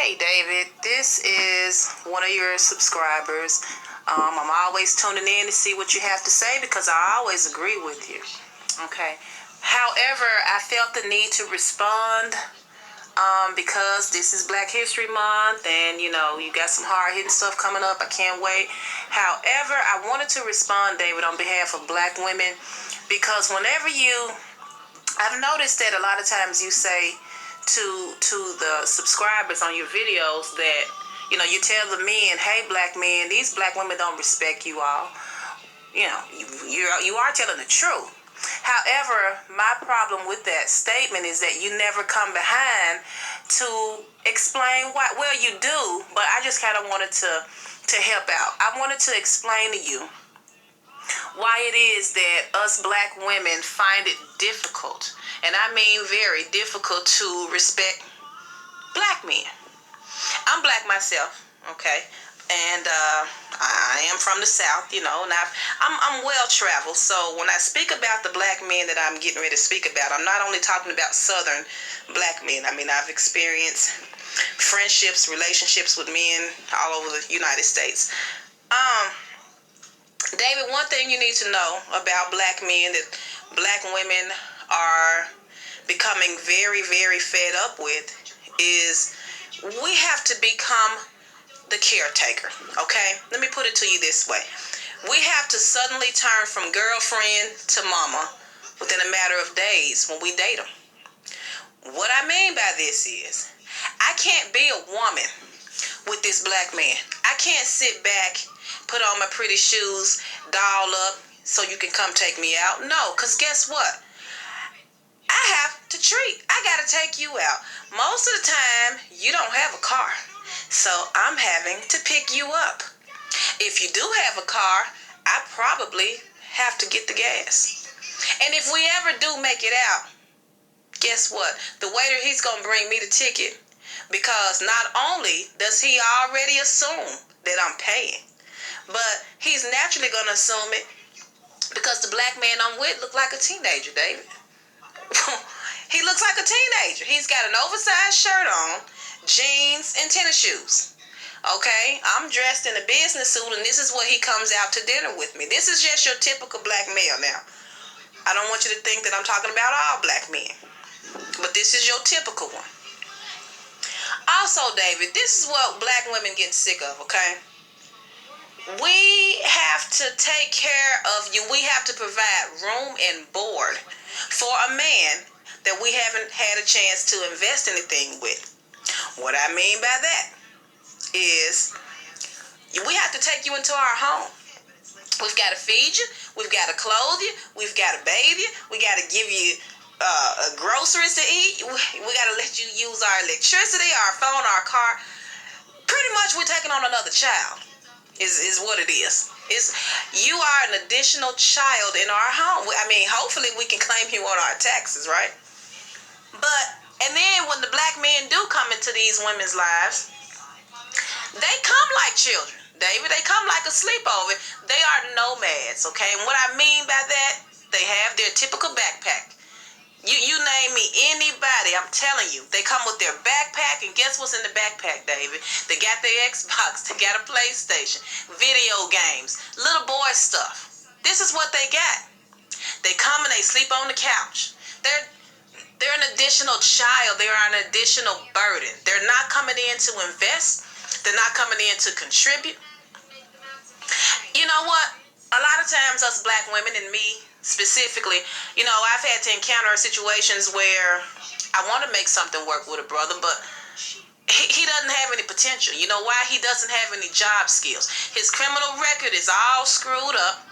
Hey David, this is one of your subscribers. I'm always tuning in to see what you have to say because I always agree with you. Okay. However, I felt the need to respond because this is Black History Month and you got some hard hitting stuff coming up. I can't wait. However, I wanted to respond, David, on behalf of Black women because I've noticed that a lot of times you say to the subscribers on your videos that you tell the men, hey Black men, these Black women don't respect you all. You are telling the truth. However, my problem with that statement is that you never come behind to explain why. Well, you do, but I just kind of wanted to help out. I wanted to explain to you why it is that us Black women find it difficult, and I mean very difficult, to respect Black men. I'm Black myself, okay, and I am from the South, and I'm well traveled. So when I speak about the Black men that I'm getting ready to speak about, I'm not only talking about Southern Black men. I mean, I've experienced friendships, relationships with men all over the United States. David, one thing you need to know about Black men that Black women are becoming very, very fed up with is we have to become the caretaker, okay? Let me put it to you this way. We have to suddenly turn from girlfriend to mama within a matter of days when we date them. What I mean by this is I can't be a woman with this Black man. I can't sit back, put on my pretty shoes, doll up so you can come take me out. No, because guess what? I have to treat. I got to take you out. Most of the time, you don't have a car. So I'm having to pick you up. If you do have a car, I probably have to get the gas. And if we ever do make it out, guess what? The waiter, he's going to bring me the ticket because not only does he already assume that I'm paying, but he's naturally going to assume it because the Black man I'm with look like a teenager, David. He looks like a teenager. He's got an oversized shirt on, jeans, and tennis shoes. Okay, I'm dressed in a business suit, and this is what he comes out to dinner with me. This is just your typical Black male now. I don't want you to think that I'm talking about all Black men, but this is your typical one. Also, David, this is what Black women get sick of, okay? We have to take care of you. We have to provide room and board for a man that we haven't had a chance to invest anything with. What I mean by that is we have to take you into our home. We've got to feed you. We've got to clothe you. We've got to bathe you. We got to give you groceries to eat. We got to let you use our electricity, our phone, our car. Pretty much we're taking on another child is what it is. You are an additional child in our home. I mean, hopefully we can claim you on our taxes, right? And then when the Black men do come into these women's lives, they come like children, David. They come like a sleepover. They are nomads, okay? And what I mean by that, they have their typical backpack. You name me anybody, I'm telling you, they come with their backpack, and guess what's in the backpack, David? They got their Xbox, they got a PlayStation, video games, little boy stuff. This is what they got. They come and they sleep on the couch. They're an additional child. They're an additional burden. They're not coming in to invest. They're not coming in to contribute. You know what? A lot of times us Black women, and me specifically, I've had to encounter situations where I want to make something work with a brother, but he doesn't have any potential. You know why? He doesn't have any job skills. His criminal record is all screwed up.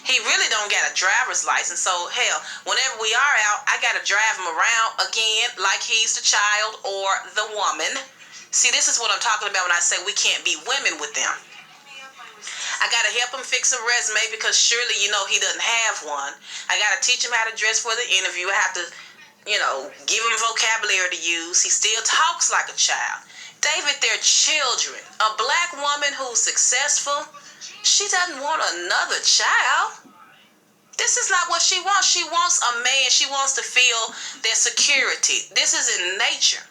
He really don't got a driver's license. So, hell, whenever we are out, I got to drive him around again like he's the child or the woman. See, this is what I'm talking about when I say we can't be women with them. I got to help him fix a resume because surely, he doesn't have one. I got to teach him how to dress for the interview. I have to, give him vocabulary to use. He still talks like a child. David, they're children. A Black woman who's successful, she doesn't want another child. This is not what she wants. She wants a man. She wants to feel their security. This is in nature.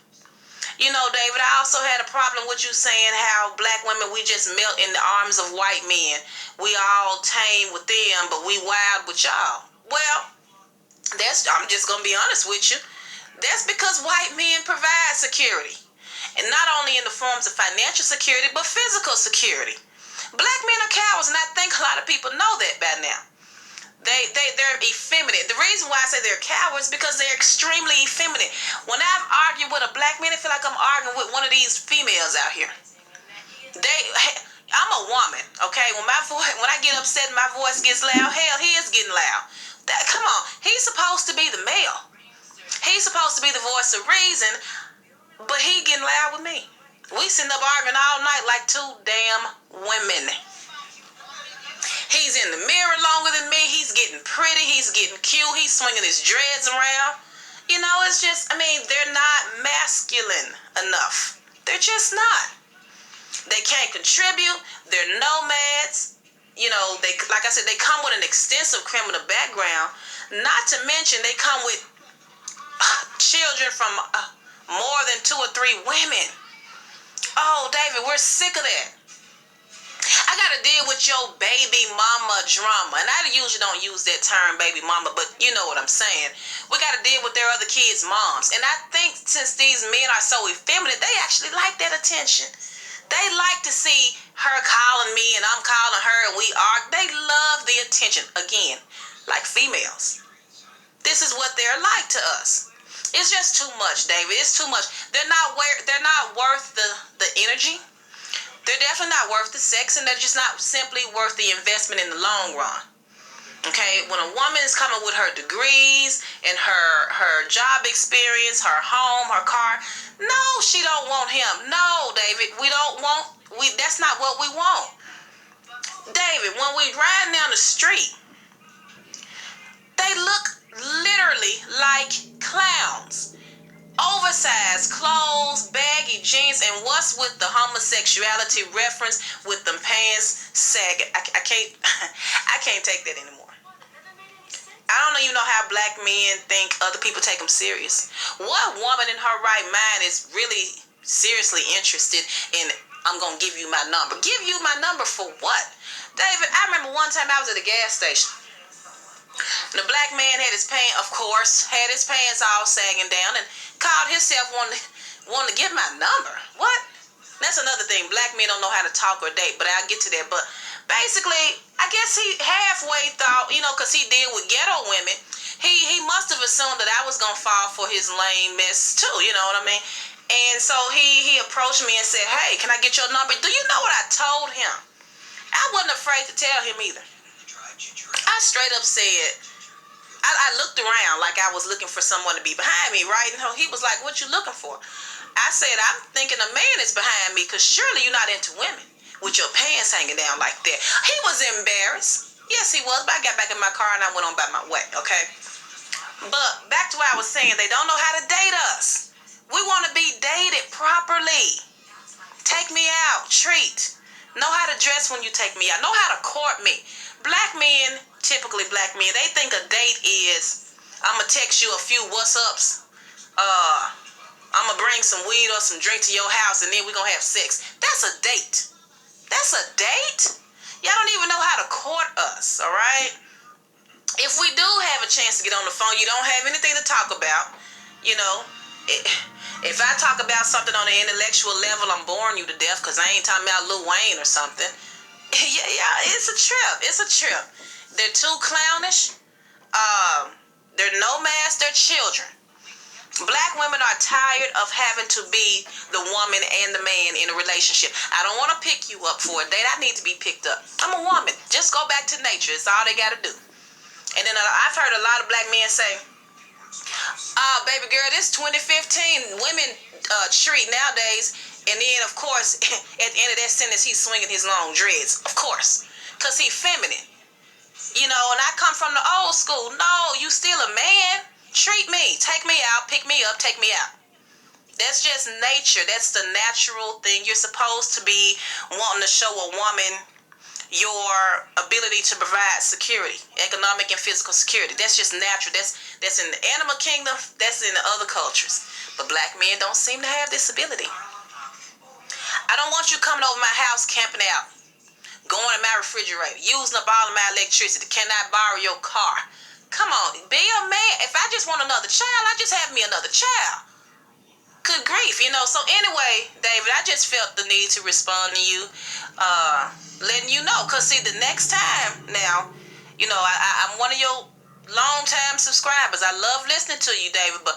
You know, David, I also had a problem with you saying how black women, we just melt in the arms of white men. We all tame with them, but we wild with y'all. Well, I'm just going to be honest with you. That's because white men provide security. And not only in the forms of financial security, but physical security. Black men are cowards, and I think a lot of people know that by now. They're effeminate. The reason why I say they're cowards is because they're extremely effeminate. When I've argued with a black man, I feel like I'm arguing with one of these females out here. I'm a woman, okay? When I get upset and my voice gets loud, hell, he is getting loud. Come on, he's supposed to be the male. He's supposed to be the voice of reason, but he getting loud with me. We sitting up arguing all night like two damn women. He's in the mirror longer than me. He's getting pretty. He's getting cute. He's swinging his dreads around. You know, it's just, they're not masculine enough. They're just not. They can't contribute. They're nomads. You know, like I said, they come with an extensive criminal background. Not to mention, they come with children from more than 2 or 3 women. Oh, David, we're sick of that. I got to deal with your baby mama drama. And I usually don't use that term, baby mama, but you know what I'm saying. We got to deal with their other kids' moms. And I think since these men are so effeminate, they actually like that attention. They like to see her calling me and I'm calling her and we are. They love the attention. Again, like females. This is what they're like to us. It's just too much, David. It's too much. They're not worth the energy. They're definitely not worth the sex, and they're just not simply worth the investment in the long run. Okay, when a woman is coming with her degrees and her job experience, her home, her car, no, she don't want him. No, David, that's not what we want. David, when we riding down the street, they look literally like clowns. Oversized clothes, baggy jeans, and what's with the homosexuality reference with them pants sagging? I can't take that anymore. I don't even know how black men think other people take them serious. What woman in her right mind is really seriously interested in, I'm going to give you my number? Give you my number for what? David, I remember one time I was at a gas station. The black man had his pants all sagging down and called himself wanting to get my number. What? That's another thing. Black men don't know how to talk or date, but I'll get to that. But basically, I guess he halfway thought, because he deal with ghetto women, he must have assumed that I was going to fall for his lame mess too, you know what I mean? And so he approached me and said, hey, can I get your number? Do you know what I told him? I wasn't afraid to tell him either. I straight up said, I looked around like I was looking for someone to be behind me, right? And he was like, what you looking for? I said, I'm thinking a man is behind me because surely you're not into women with your pants hanging down like that. He was embarrassed. Yes, he was, but I got back in my car and I went on by my way, okay? But back to what I was saying, they don't know how to date us. We want to be dated properly. Take me out, treat. Know how to dress when you take me out. Know how to court me. Black men, typically black men, they think a date is, I'm going to text you a few what's ups. I'm going to bring some weed or some drink to your house and then we're going to have sex. That's a date. That's a date? Y'all don't even know how to court us, all right? If we do have a chance to get on the phone, you don't have anything to talk about, if I talk about something on an intellectual level, I'm boring you to death because I ain't talking about Lil Wayne or something. Yeah, it's a trip. It's a trip. They're too clownish. They're nomads. They're children. Black women are tired of having to be the woman and the man in a relationship. I don't want to pick you up for a date. I need to be picked up. I'm a woman. Just go back to nature. It's all they got to do. And then I've heard a lot of black men say, baby girl, this 2015. Women treat nowadays. And then, of course, at the end of that sentence, he's swinging his long dreads. Of course. Because he's feminine. And I come from the old school. No, you still a man. Treat me. Take me out. Pick me up. Take me out. That's just nature. That's the natural thing. You're supposed to be wanting to show a woman your ability to provide security, economic and physical security. That's just natural. That's in the animal kingdom. That's in the other cultures. But black men don't seem to have this ability. I don't want you coming over my house camping out, going in my refrigerator, using up all of my electricity, cannot borrow your car. Come on, be a man. If I just want another child, I just have me another child. Good grief, So anyway, David, I just felt the need to respond to you, letting you know. Because, see, the next time now, I'm one of your long-time subscribers. I love listening to you, David. But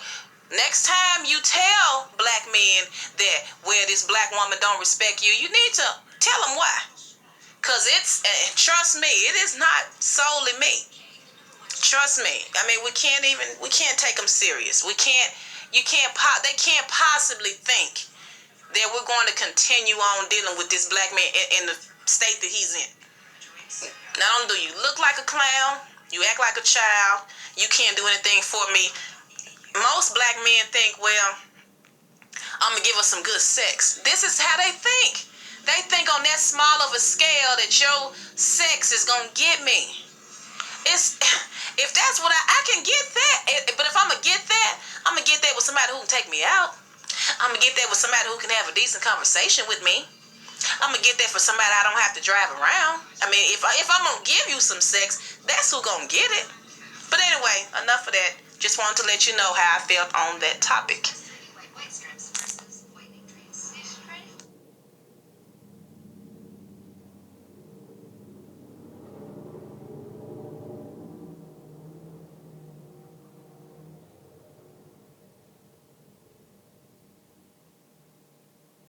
next time you tell black men that, well, this black woman don't respect you, you need to tell them why. Because trust me, it is not solely me. Trust me. I mean, we can't take them serious. They can't possibly think that we're going to continue on dealing with this black man in the state that he's in. Not only do you look like a clown, you act like a child, you can't do anything for me. Most black men think, well, I'm going to give her some good sex. This is how they think. They think on that small of a scale that your sex is going to get me. If that's what I can get that, but if I'm going to get that, I'm going to get that with somebody who can take me out. I'm going to get that with somebody who can have a decent conversation with me. I'm going to get that for somebody I don't have to drive around. I mean, if I'm going to give you some sex, that's who going to get it. But anyway, enough of that. Just wanted to let you know how I felt on that topic.